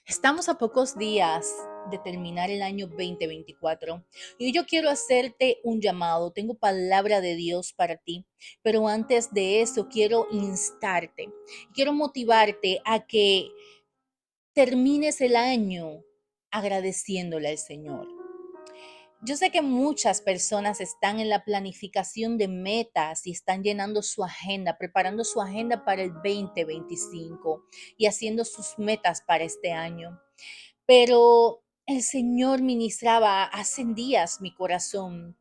Estamos a pocos días de terminar el año 2024 y yo quiero hacerte un llamado. Tengo palabra de Dios para ti, pero antes de eso quiero instarte, quiero motivarte a que termines el año agradeciéndole al Señor. Yo sé que muchas personas están en la planificación de metas y están llenando su agenda, preparando su agenda para el 2025 y haciendo sus metas para este año. Pero el Señor ministraba hace días mi corazón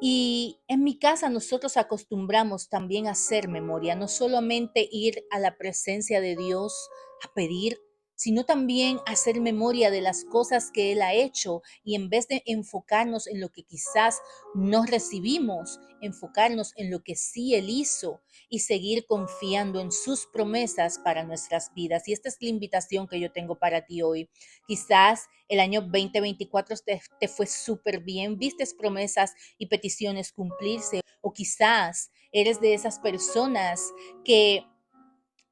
y en mi casa nosotros acostumbramos también a hacer memoria, no solamente ir a la presencia de Dios a pedir, sino también hacer memoria de las cosas que Él ha hecho y en vez de enfocarnos en lo que quizás no recibimos, enfocarnos en lo que sí Él hizo y seguir confiando en sus promesas para nuestras vidas. Y esta es la invitación que yo tengo para ti hoy. Quizás el año 2024 te fue súper bien, vistes promesas y peticiones cumplirse, o quizás eres de esas personas que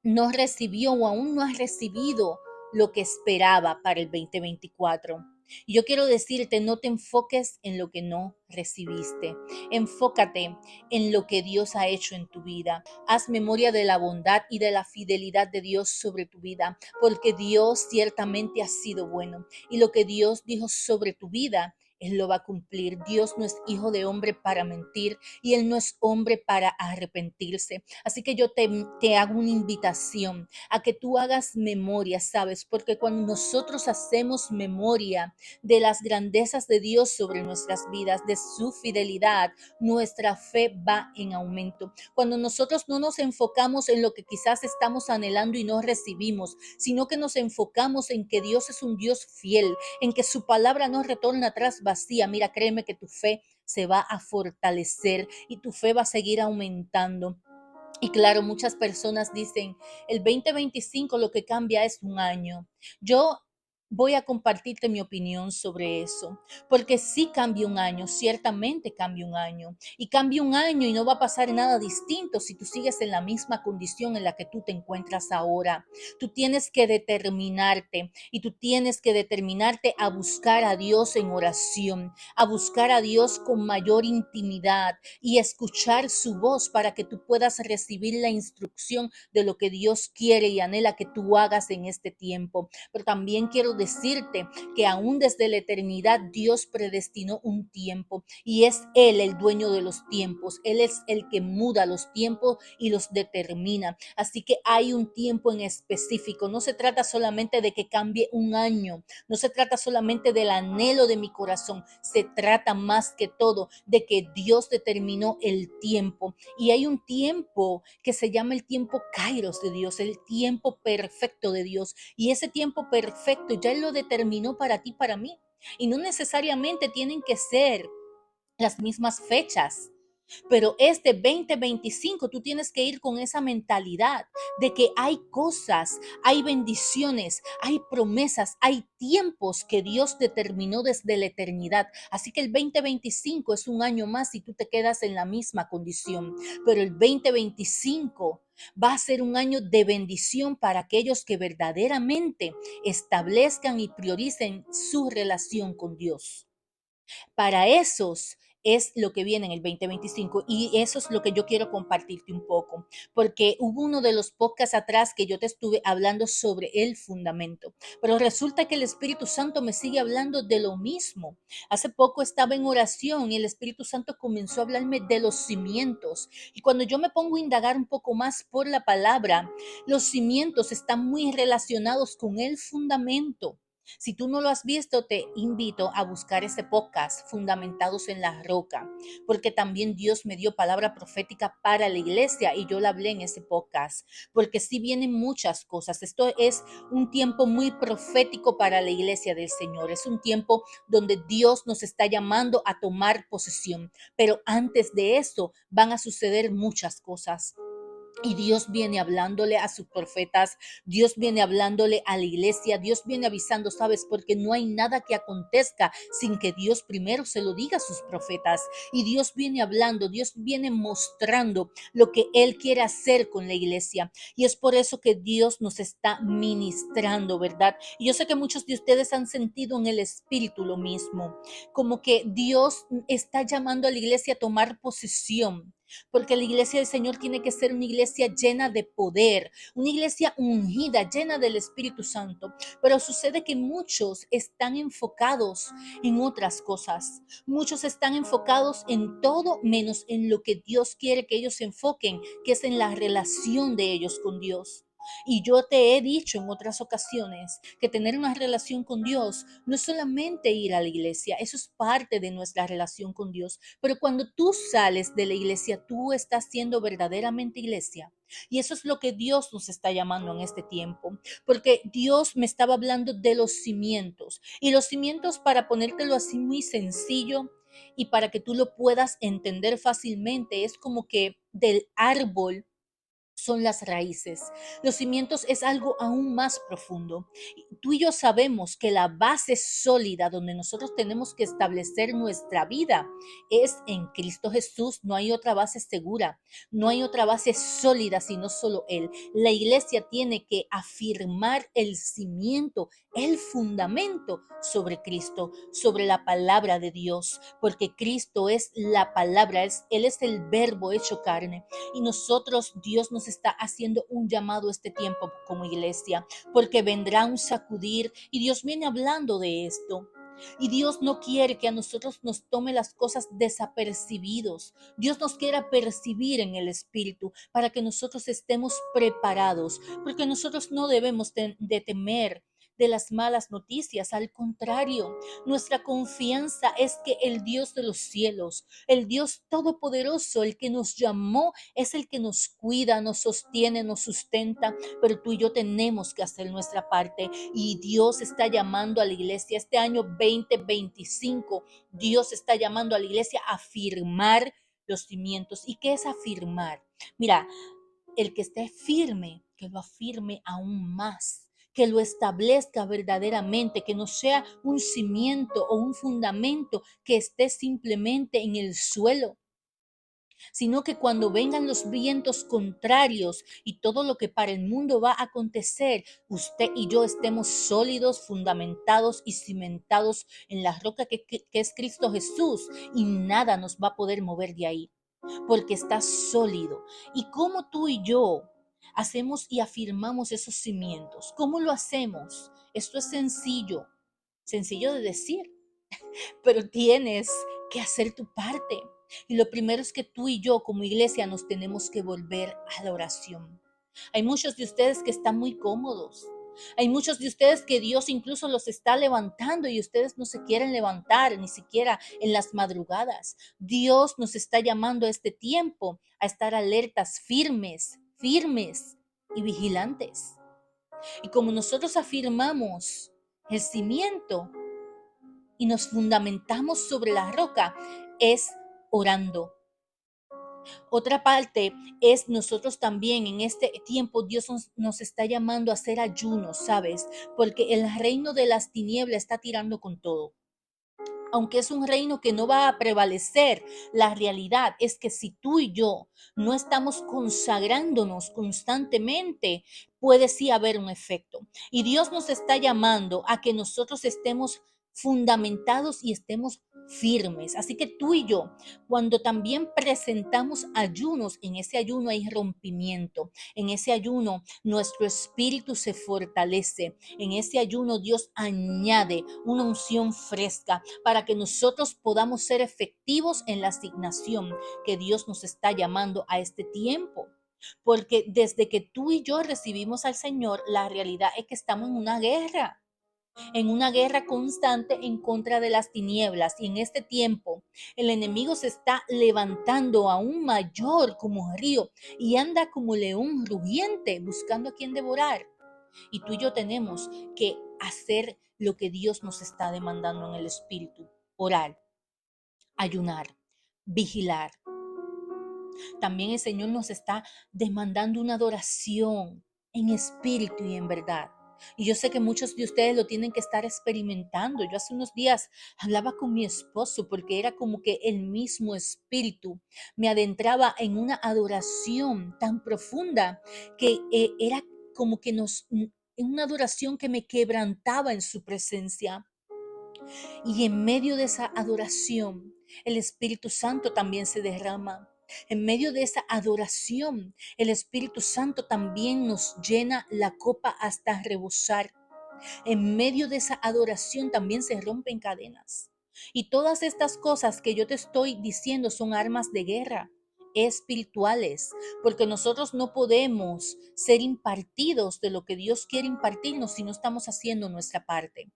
no recibió o aún no has recibido lo que esperaba para el 2024. Y yo quiero decirte, no te enfoques en lo que no recibiste. Enfócate en lo que Dios ha hecho en tu vida. Haz memoria de la bondad y de la fidelidad de Dios sobre tu vida, porque Dios ciertamente ha sido bueno. Y lo que Dios dijo sobre tu vida, Él lo va a cumplir. Dios no es hijo de hombre para mentir y Él no es hombre para arrepentirse. Así que yo te hago una invitación a que tú hagas memoria, ¿sabes? Porque cuando nosotros hacemos memoria de las grandezas de Dios sobre nuestras vidas, de su fidelidad, nuestra fe va en aumento. Cuando nosotros no nos enfocamos en lo que quizás estamos anhelando y no recibimos, sino que nos enfocamos en que Dios es un Dios fiel, en que su palabra no retorna atrás vacía, mira, créeme que tu fe se va a fortalecer y tu fe va a seguir aumentando. Y claro, muchas personas dicen, el 2025 lo que cambia es un año. Yo voy a compartirte mi opinión sobre eso, porque sí cambia un año, ciertamente cambia un año. Y cambia un año y no va a pasar nada distinto si tú sigues en la misma condición en la que tú te encuentras ahora. Tú tienes que determinarte y tú tienes que determinarte a buscar a Dios en oración, a buscar a Dios con mayor intimidad y escuchar su voz para que tú puedas recibir la instrucción de lo que Dios quiere y anhela que tú hagas en este tiempo. Pero también quiero decirte que aún desde la eternidad Dios predestinó un tiempo y es Él el dueño de los tiempos. Él es el que muda los tiempos y los determina. Así que hay un tiempo en específico. No se trata solamente de que cambie un año, no se trata solamente del anhelo de mi corazón, se trata más que todo de que Dios determinó el tiempo. Y hay un tiempo que se llama el tiempo Kairos de Dios, el tiempo perfecto de Dios. Y ese tiempo perfecto ya Él lo determinó para ti, para mí. Y no necesariamente tienen que ser las mismas fechas. Pero este 2025 tú tienes que ir con esa mentalidad de que hay cosas, hay bendiciones, hay promesas, hay tiempos que Dios determinó desde la eternidad. Así que el 2025 es un año más y tú te quedas en la misma condición. Pero el 2025 va a ser un año de bendición para aquellos que verdaderamente establezcan y prioricen su relación con Dios. Para esos es lo que viene en el 2025 y eso es lo que yo quiero compartirte un poco, porque hubo uno de los podcasts atrás que yo te estuve hablando sobre el fundamento, pero resulta que el Espíritu Santo me sigue hablando de lo mismo. Hace poco estaba en oración y el Espíritu Santo comenzó a hablarme de los cimientos y cuando yo me pongo a indagar un poco más por la palabra, los cimientos están muy relacionados con el fundamento. Si tú no lo has visto, te invito a buscar ese podcast, Fundamentados en la Roca, porque también Dios me dio palabra profética para la iglesia y yo la hablé en ese podcast, porque sí vienen muchas cosas. Esto es un tiempo muy profético para la iglesia del Señor. Es un tiempo donde Dios nos está llamando a tomar posesión, pero antes de eso van a suceder muchas cosas. Y Dios viene hablándole a sus profetas, Dios viene hablándole a la iglesia, Dios viene avisando, ¿sabes? Porque no hay nada que acontezca sin que Dios primero se lo diga a sus profetas. Y Dios viene hablando, Dios viene mostrando lo que Él quiere hacer con la iglesia. Y es por eso que Dios nos está ministrando, ¿verdad? Y yo sé que muchos de ustedes han sentido en el espíritu lo mismo, como que Dios está llamando a la iglesia a tomar posesión, porque la iglesia del Señor tiene que ser una iglesia llena de poder, una iglesia ungida, llena del Espíritu Santo. Pero sucede que muchos están enfocados en otras cosas. Muchos están enfocados en todo menos en lo que Dios quiere que ellos se enfoquen, que es en la relación de ellos con Dios. Y yo te he dicho en otras ocasiones que tener una relación con Dios no es solamente ir a la iglesia, eso es parte de nuestra relación con Dios. Pero cuando tú sales de la iglesia, tú estás siendo verdaderamente iglesia. Y eso es lo que Dios nos está llamando en este tiempo, porque Dios me estaba hablando de los cimientos. Y los cimientos, para ponértelo así muy sencillo y para que tú lo puedas entender fácilmente, es como que del árbol son las raíces. Los cimientos es algo aún más profundo. Tú y yo sabemos que la base sólida donde nosotros tenemos que establecer nuestra vida es en Cristo Jesús. No hay otra base segura, no hay otra base sólida sino solo Él. La iglesia tiene que afirmar el cimiento, el fundamento sobre Cristo, sobre la palabra de Dios, porque Cristo es la palabra, Él es el verbo hecho carne. Y nosotros, Dios nos está haciendo un llamado este tiempo como iglesia, porque vendrá un sacudir y Dios viene hablando de esto. Y Dios no quiere que a nosotros nos tome las cosas desapercibidos. Dios nos quiere percibir en el Espíritu para que nosotros estemos preparados, porque nosotros no debemos de temer de las malas noticias. Al contrario, nuestra confianza es que el Dios de los cielos, el Dios todopoderoso, el que nos llamó, es el que nos cuida, nos sostiene, nos sustenta, pero tú y yo tenemos que hacer nuestra parte. Y Dios está llamando a la iglesia este año 2025. Dios está llamando a la iglesia a afirmar los cimientos. ¿Y qué es afirmar? Mira, el que esté firme, que lo afirme aún más, que lo establezca verdaderamente, que no sea un cimiento o un fundamento que esté simplemente en el suelo, sino que cuando vengan los vientos contrarios y todo lo que para el mundo va a acontecer, usted y yo estemos sólidos, fundamentados y cimentados en la roca que es Cristo Jesús, y nada nos va a poder mover de ahí, porque está sólido. ¿Y cómo tú y yo hacemos y afirmamos esos cimientos? ¿Cómo lo hacemos? Esto es sencillo, sencillo de decir, pero tienes que hacer tu parte. Y lo primero es que tú y yo como iglesia nos tenemos que volver a la oración. Hay muchos de ustedes que están muy cómodos. Hay muchos de ustedes que Dios incluso los está levantando y ustedes no se quieren levantar ni siquiera en las madrugadas. Dios nos está llamando a este tiempo a estar alertas, firmes, firmes y vigilantes. Y como nosotros afirmamos el cimiento, y nos fundamentamos sobre la roca, es orando. Otra parte es nosotros también en este tiempo Dios nos está llamando a hacer ayunos, ¿sabes? Porque el reino de las tinieblas está tirando con todo. Aunque es un reino que no va a prevalecer, la realidad es que si tú y yo no estamos consagrándonos constantemente, puede sí haber un efecto. Y Dios nos está llamando a que nosotros estemos fundamentados y estemos firmes. Así que tú y yo, cuando también presentamos ayunos, en ese ayuno hay rompimiento, en ese ayuno nuestro espíritu se fortalece, en ese ayuno Dios añade una unción fresca para que nosotros podamos ser efectivos en la asignación que Dios nos está llamando a este tiempo. Porque desde que tú y yo recibimos al Señor, la realidad es que estamos en una guerra constante en contra de las tinieblas. Y en este tiempo el enemigo se está levantando aún mayor como río y anda como león rugiente buscando a quien devorar. Y tú y yo tenemos que hacer lo que Dios nos está demandando en el espíritu: orar, ayunar, vigilar. También el Señor nos está demandando una adoración en espíritu y en verdad. Y yo sé que muchos de ustedes lo tienen que estar experimentando. Yo hace unos días hablaba con mi esposo porque era como que el mismo espíritu me adentraba en una adoración tan profunda que era como que en una adoración que me quebrantaba en su presencia. Y en medio de esa adoración, el Espíritu Santo también se derrama. En medio de esa adoración, el Espíritu Santo también nos llena la copa hasta rebosar. En medio de esa adoración también se rompen cadenas. Y todas estas cosas que yo te estoy diciendo son armas de guerra espirituales, porque nosotros no podemos ser impartidos de lo que Dios quiere impartirnos si no estamos haciendo nuestra parte.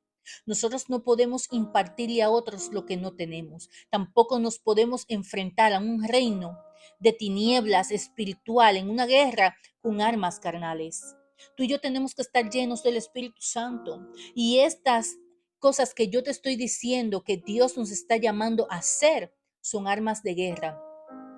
Nosotros no podemos impartirle a otros lo que no tenemos. Tampoco nos podemos enfrentar a un reino de tinieblas espiritual en una guerra con armas carnales. Tú y yo tenemos que estar llenos del Espíritu Santo. Y estas cosas que yo te estoy diciendo que Dios nos está llamando a hacer son armas de guerra.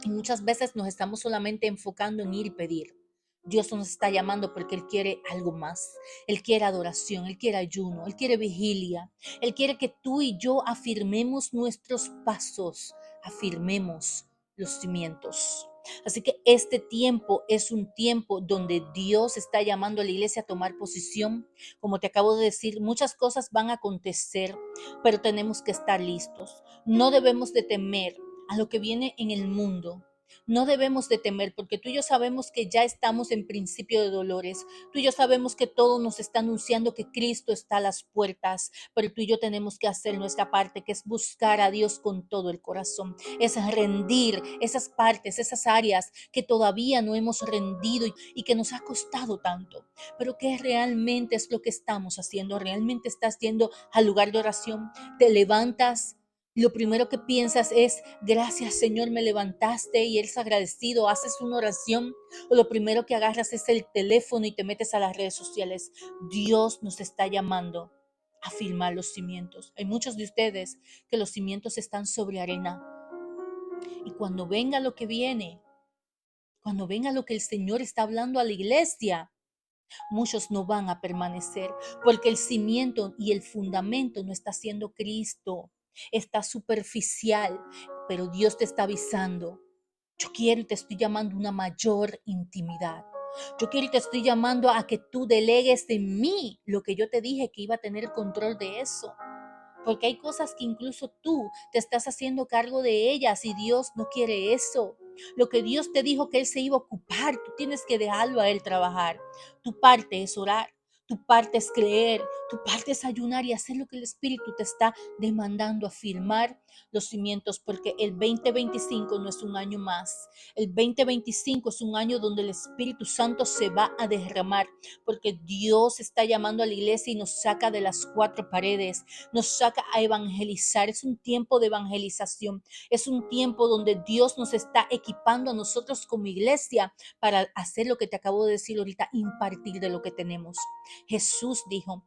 Y muchas veces nos estamos solamente enfocando en ir y pedir. Dios nos está llamando porque Él quiere algo más. Él quiere adoración, Él quiere ayuno, Él quiere vigilia. Él quiere que tú y yo afirmemos nuestros pasos, afirmemos los cimientos. Así que este tiempo es un tiempo donde Dios está llamando a la iglesia a tomar posición. Como te acabo de decir, muchas cosas van a acontecer, pero tenemos que estar listos. No debemos de temer a lo que viene en el mundo. No debemos de temer porque tú y yo sabemos que ya estamos en principio de dolores. Tú y yo sabemos que todo nos está anunciando que Cristo está a las puertas, pero tú y yo tenemos que hacer nuestra parte, que es buscar a Dios con todo el corazón. Es rendir esas partes, esas áreas que todavía no hemos rendido y que nos ha costado tanto. Pero ¿qué realmente es lo que estamos haciendo? ¿Realmente estás yendo al lugar de oración? ¿Te levantas? Lo primero que piensas es, gracias Señor, me levantaste y eres agradecido, haces una oración, o lo primero que agarras es el teléfono y te metes a las redes sociales. Dios nos está llamando a firmar los cimientos. Hay muchos de ustedes que los cimientos están sobre arena. Y cuando venga lo que viene, cuando venga lo que el Señor está hablando a la iglesia, muchos no van a permanecer porque el cimiento y el fundamento no está siendo Cristo, está superficial, pero Dios te está avisando. Yo quiero y te estoy llamando a una mayor intimidad. Yo quiero y te estoy llamando a que tú delegues en mí lo que yo te dije que iba a tener control de eso. Porque hay cosas que incluso tú te estás haciendo cargo de ellas y Dios no quiere eso. Lo que Dios te dijo que Él se iba a ocupar, tú tienes que dejarlo a Él trabajar. Tu parte es orar, tu parte es creer, tu parte es ayunar y hacer lo que el Espíritu te está demandando, afirmar los cimientos, porque el 2025 no es un año más. El 2025 es un año donde el Espíritu Santo se va a derramar, porque Dios está llamando a la iglesia y nos saca de las cuatro paredes, nos saca a evangelizar. Es un tiempo de evangelización, es un tiempo donde Dios nos está equipando a nosotros como iglesia para hacer lo que te acabo de decir ahorita, impartir de lo que tenemos. Jesús dijo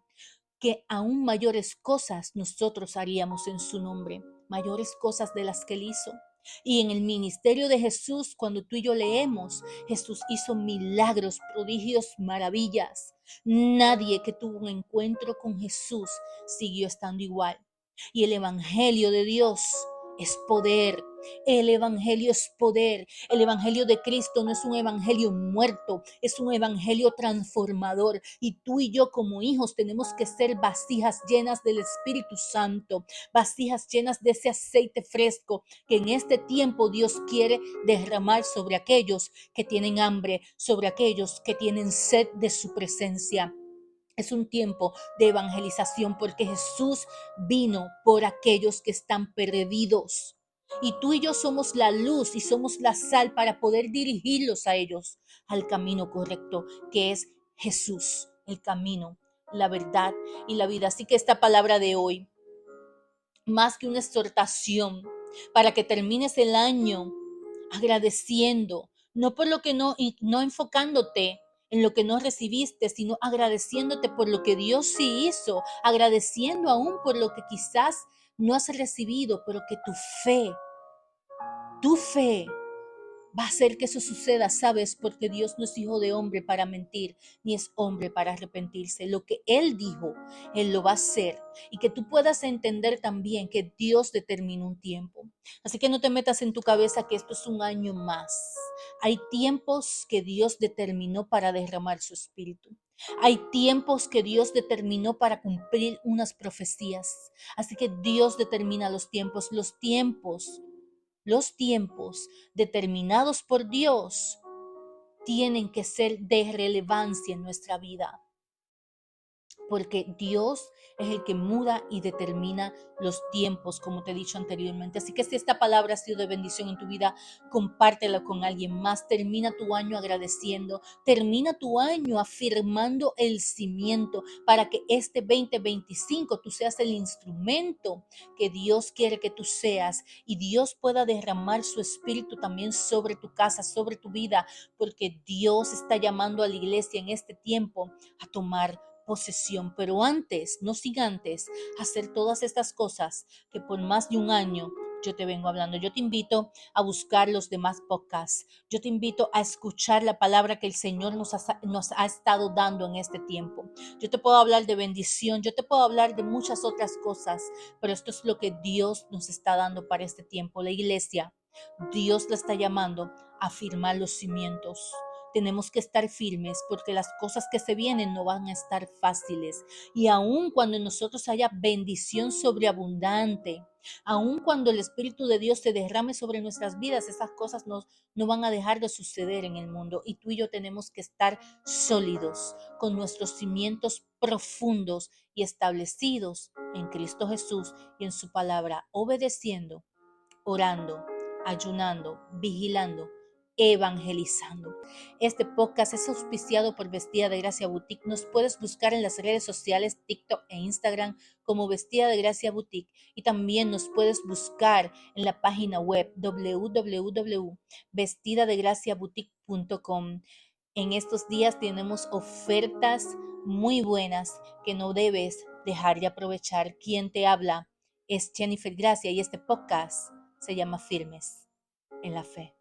que aún mayores cosas nosotros haríamos en su nombre, mayores cosas de las que Él hizo. Y en el ministerio de Jesús, cuando tú y yo leemos, Jesús hizo milagros, prodigios, maravillas. Nadie que tuvo un encuentro con Jesús siguió estando igual. Y el Evangelio de Dios es poder. El Evangelio es poder. El Evangelio de Cristo no es un Evangelio muerto, es un Evangelio transformador. Y tú y yo como hijos tenemos que ser vasijas llenas del Espíritu Santo, vasijas llenas de ese aceite fresco que en este tiempo Dios quiere derramar sobre aquellos que tienen hambre, sobre aquellos que tienen sed de su presencia. Es un tiempo de evangelización porque Jesús vino por aquellos que están perdidos. Y tú y yo somos la luz y somos la sal para poder dirigirlos a ellos al camino correcto, que es Jesús, el camino, la verdad y la vida. Así que esta palabra de hoy, más que una exhortación para que termines el año agradeciendo, no por lo que no enfocándote en lo que no recibiste, sino agradeciéndote por lo que Dios sí hizo, agradeciendo aún por lo que quizás no has recibido, pero que tu fe va a hacer que eso suceda, ¿sabes? Porque Dios no es hijo de hombre para mentir, ni es hombre para arrepentirse. Lo que Él dijo, Él lo va a hacer. Y que tú puedas entender también que Dios determina un tiempo. Así que no te metas en tu cabeza que esto es un año más. Hay tiempos que Dios determinó para derramar su espíritu. Hay tiempos que Dios determinó para cumplir unas profecías. Así que Dios determina los tiempos determinados por Dios tienen que ser de relevancia en nuestra vida, porque Dios es el que muda y determina los tiempos, como te he dicho anteriormente. Así que si esta palabra ha sido de bendición en tu vida, compártela con alguien más. Termina tu año agradeciendo, termina tu año afirmando el cimiento para que este 2025 tú seas el instrumento que Dios quiere que tú seas y Dios pueda derramar su espíritu también sobre tu casa, sobre tu vida, porque Dios está llamando a la iglesia en este tiempo a tomar posesión, pero antes, no sin antes, hacer todas estas cosas que por más de un año yo te vengo hablando. Yo te invito a buscar los demás podcasts. Yo te invito a escuchar la palabra que el Señor nos ha estado dando en este tiempo. Yo te puedo hablar de bendición, yo te puedo hablar de muchas otras cosas, pero esto es lo que Dios nos está dando para este tiempo. La iglesia, Dios la está llamando a firmar los cimientos. Tenemos que estar firmes porque las cosas que se vienen no van a estar fáciles. Y aun cuando en nosotros haya bendición sobreabundante, aun cuando el Espíritu de Dios se derrame sobre nuestras vidas, esas cosas no van a dejar de suceder en el mundo. Y tú y yo tenemos que estar sólidos, con nuestros cimientos profundos y establecidos en Cristo Jesús y en su palabra, obedeciendo, orando, ayunando, vigilando, evangelizando. Este podcast es auspiciado por Vestida de Gracia Boutique. Nos puedes buscar en las redes sociales TikTok e Instagram como Vestida de Gracia Boutique y también nos puedes buscar en la página web www.vestidadegraciaboutique.com. En estos días tenemos ofertas muy buenas que no debes dejar de aprovechar. Quien te habla es Jennifer Gracia y este podcast se llama Firmes en la Fe.